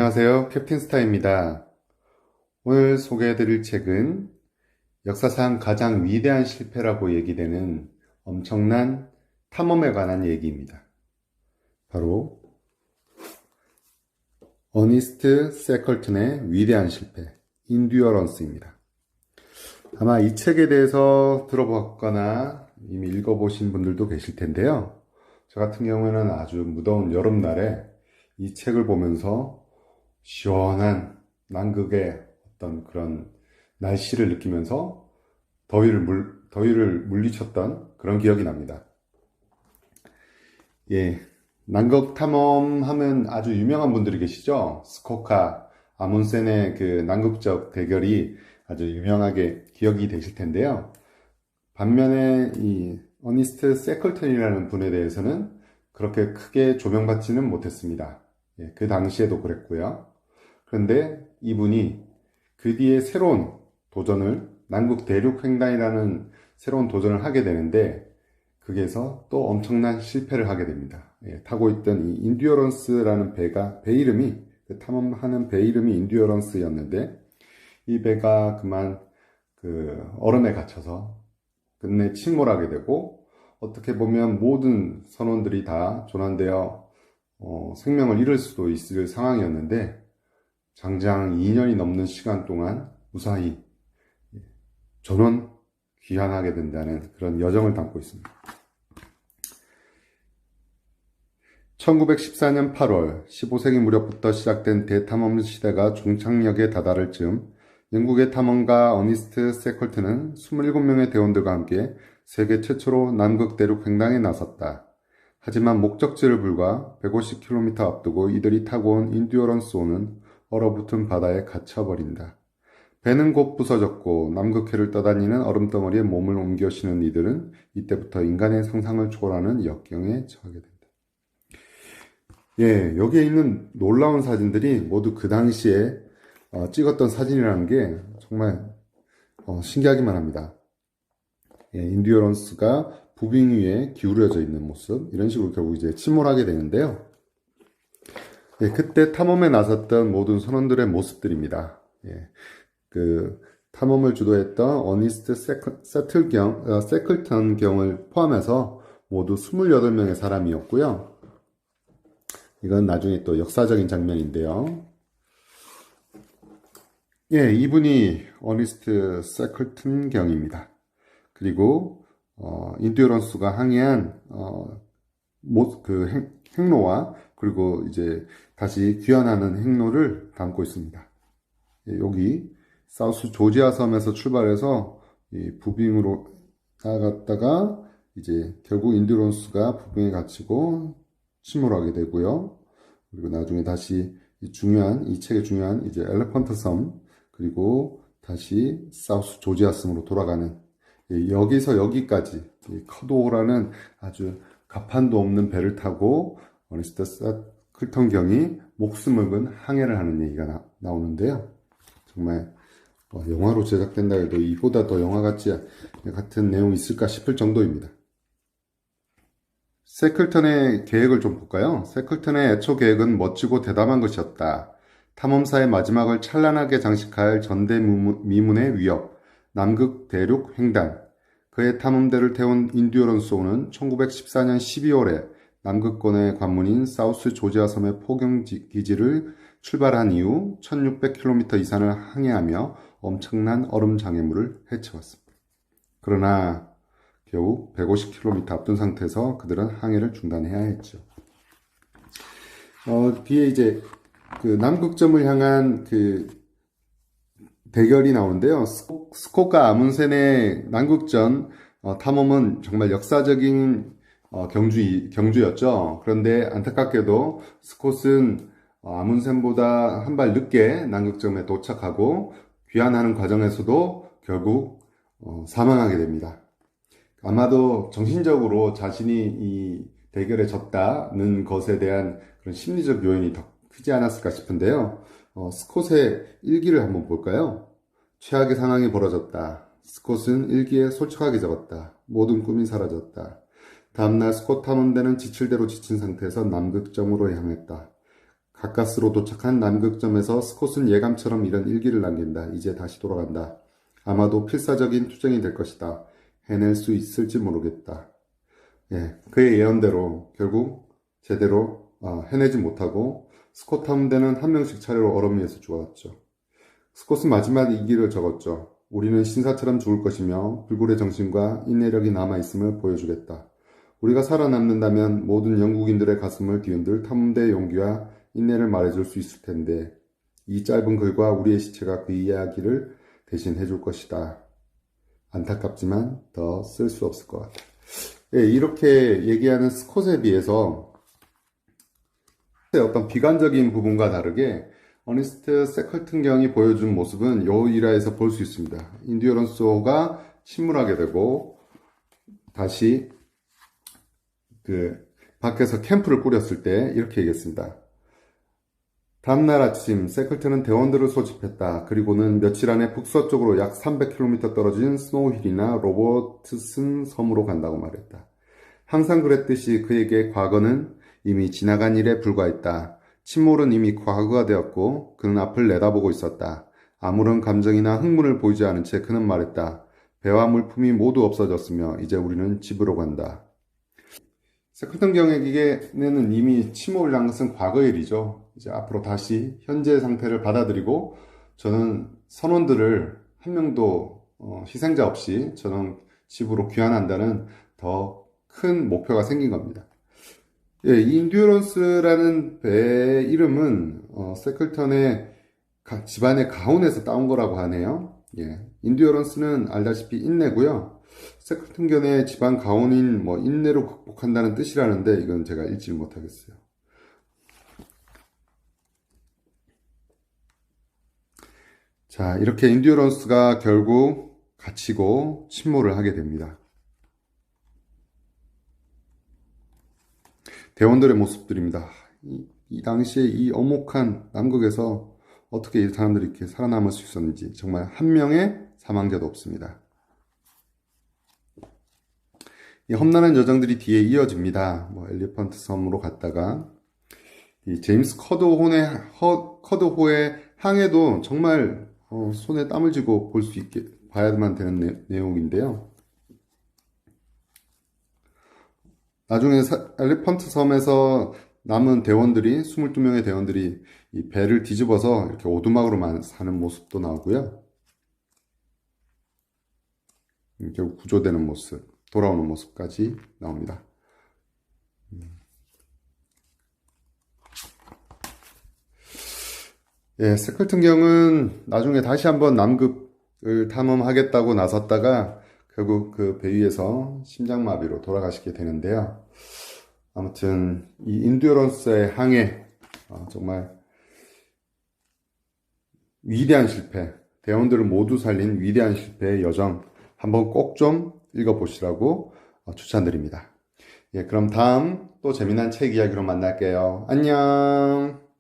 안녕하세요. 캡틴 스타입니다. 오늘 소개해드릴 책은 역사상 가장 위대한 실패라고 얘기되는 엄청난 탐험에 관한 얘기입니다. 바로 어니스트 세컬튼의 위대한 실패, 인듀어런스입니다. 아마 이 책에 대해서 들어봤거나 이미 읽어보신 분들도 계실 텐데요. 저 같은 경우에는 아주 무더운 여름날에 이 책을 보면서 시원한 남극의 어떤 그런 날씨를 느끼면서 더위를 물리쳤던 그런 기억이 납니다. 예, 남극 탐험하면 아주 유명한 분들이 계시죠? 스코카, 아문센의 그 남극적 대결이 아주 유명하게 기억이 되실 텐데요. 반면에 이 어니스트 세클턴이라는 분에 대해서는 그렇게 크게 조명받지는 못했습니다. 예, 그 당시에도 그랬고요. 그런데 이분이 그 뒤에 새로운 도전을, 남극 대륙 횡단이라는 새로운 도전을 하게 되는데, 거기에서 또 엄청난 실패를 하게 됩니다. 예, 타고 있던 이 인듀어런스라는 배 이름이, 그 탐험하는 배 이름이 인듀어런스였는데, 이 배가 그만 그 얼음에 갇혀서 끝내 침몰하게 되고, 어떻게 보면 모든 선원들이 다 조난되어 생명을 잃을 수도 있을 상황이었는데, 장장 2년이 넘는 시간 동안 무사히 전원 귀환하게 된다는 그런 여정을 담고 있습니다. 1914년 8월, 15세기 무렵부터 시작된 대탐험 시대가 종착역에 다다를 즈음 영국의 탐험가 어니스트 세컬튼은 27명의 대원들과 함께 세계 최초로 남극 대륙 횡단에 나섰다. 하지만 목적지를 불과 150km 앞두고 이들이 타고 온 인듀어런스호는 얼어붙은 바다에 갇혀버린다. 배는 곧 부서졌고 남극해를 떠다니는 얼음덩어리에 몸을 옮겨 쉬는 이들은 이때부터 인간의 상상을 초월하는 역경에 처하게 된다. 예, 여기에 있는 놀라운 사진들이 모두 그 당시에 찍었던 사진이라는 게 정말 신기하기만 합니다. 예, 인듀어런스가 부빙 위에 기울여져 있는 모습, 이런 식으로 결국 이제 침몰하게 되는데요. 예, 그때 탐험에 나섰던 모든 선원들의 모습들입니다. 예, 그 탐험을 주도했던 어니스트 세클턴 경을 포함해서 모두 28명의 사람이었고요. 이건 나중에 또 역사적인 장면인데요. 예, 이분이 어니스트 세클턴 경입니다. 그리고 인듀어런스가 항해한 그 행로와 그리고 이제 다시 귀환하는 행로를 담고 있습니다. 예, 여기 사우스 조지아 섬에서 출발해서 이 부빙으로 나갔다가 이제 결국 인듀어런스가 부빙에 갇히고 침몰하게 되고요. 그리고 나중에 다시 이 책의 중요한 이제 엘레펀트 섬 그리고 다시 사우스 조지아 섬으로 돌아가는 여기서 여기까지 커도라는 아주 가판도 없는 배를 타고 어니스트 세클턴 경이 목숨을 건 항해를 하는 얘기가 나오는데요. 정말 영화로 제작된다 해도 이보다 더 영화 같은 내용이 있을까 싶을 정도입니다. 세클턴의 계획을 좀 볼까요? 세클턴의 애초 계획은 멋지고 대담한 것이었다. 탐험사의 마지막을 찬란하게 장식할 전대미문의 위협, 남극 대륙 횡단. 그의 탐험대를 태운 인듀어런스호는 1914년 12월에 남극권의 관문인 사우스 조지아 섬의 포경기지를 출발한 이후 1600km 이상을 항해하며 엄청난 얼음 장애물을 헤쳐왔습니다. 그러나 겨우 150km 앞둔 상태에서 그들은 항해를 중단해야 했죠. 뒤에 이제 그 남극점을 향한 그 대결이 나오는데요. 스코카 아문센의 남극전 탐험은 정말 역사적인 경주였죠. 그런데 안타깝게도 스콧은 아문센보다 한 발 늦게 남극점에 도착하고 귀환하는 과정에서도 결국 사망하게 됩니다. 아마도 정신적으로 자신이 이 대결에 졌다는 것에 대한 그런 심리적 요인이 더 크지 않았을까 싶은데요. 스콧의 일기를 한번 볼까요? 최악의 상황이 벌어졌다. 스콧은 일기에 솔직하게 적었다. 모든 꿈이 사라졌다. 다음날 스콧 탐험대는 지칠 대로 지친 상태에서 남극점으로 향했다. 가까스로 도착한 남극점에서 스콧은 예감처럼 이런 일기를 남긴다. 이제 다시 돌아간다. 아마도 필사적인 투쟁이 될 것이다. 해낼 수 있을지 모르겠다. 예, 그의 예언대로 결국 제대로 해내지 못하고 스콧 함대는 한 명씩 차례로 얼음 위에서 죽었죠. 스콧은 마지막 일기를 적었죠. 우리는 신사처럼 죽을 것이며 불굴의 정신과 인내력이 남아있음을 보여주겠다. 우리가 살아남는다면 모든 영국인들의 가슴을 뒤흔들 탐험대의 용기와 인내를 말해줄 수 있을 텐데 이 짧은 글과 우리의 시체가 그 이야기를 대신 해줄 것이다. 안타깝지만 더 쓸 수 없을 것 같다. 예, 이렇게 얘기하는 스콧에 비해서 어떤 비관적인 부분과 다르게 어니스트 세클튼 경이 보여준 모습은 요 일화에서 볼 수 있습니다. 인듀어런스호가 침몰하게 되고 다시 밖에서 캠프를 꾸렸을 때 이렇게 얘기했습니다. 다음날 아침 세클튼은 대원들을 소집했다. 그리고는 며칠 안에 북서쪽으로 약 300km 떨어진 스노우힐이나 로버트슨 섬으로 간다고 말했다. 항상 그랬듯이 그에게 과거는 이미 지나간 일에 불과했다. 침몰은 이미 과거가 되었고 그는 앞을 내다보고 있었다. 아무런 감정이나 흥분을 보이지 않은 채 그는 말했다. 배와 물품이 모두 없어졌으며 이제 우리는 집으로 간다. 세클턴 경에게는 이미 침몰이란 것은 과거의 일이죠. 이제 앞으로 다시 현재 상태를 받아들이고 저는 선원들을 한 명도 희생자 없이 저는 집으로 귀환한다는 더 큰 목표가 생긴 겁니다. 예, 이 인듀어런스라는 배의 이름은 세클턴의 집안의 가훈에서 따온 거라고 하네요. 예, 인듀어런스는 알다시피 인내고요. 세클튼견의 집안 가훈인 인내로 극복한다는 뜻이라는데 이건 제가 읽지를 못하겠어요. 자, 이렇게 인듀어런스가 결국 갇히고 침몰을 하게 됩니다. 대원들의 모습들입니다. 이 당시에 이 엄혹한 남극에서 어떻게 이 사람들이 이렇게 살아남을 수 있었는지 정말 한 명의 사망자도 없습니다. 이 험난한 여정들이 뒤에 이어집니다. 엘리펀트 섬으로 갔다가 이 제임스 커드호의 항해도 정말 손에 땀을 쥐고 볼 수 있게 봐야만 되는 내용인데요. 나중에 엘리펀트 섬에서 남은 대원들이 22명의 대원들이 이 배를 뒤집어서 이렇게 오두막으로만 사는 모습도 나오고요. 결국 구조되는 모습, 돌아오는 모습까지 나옵니다. 예, 세클튼 경은 나중에 다시 한번 남극을 탐험하겠다고 나섰다가 결국 그 배 위에서 심장마비로 돌아가시게 되는데요. 아무튼 이 인듀어런스의 항해 정말 위대한 실패, 대원들을 모두 살린 위대한 실패의 여정 한번 꼭 좀 읽어보시라고 추천드립니다. 예, 그럼 다음 또 재미난 책 이야기로 만날게요. 안녕.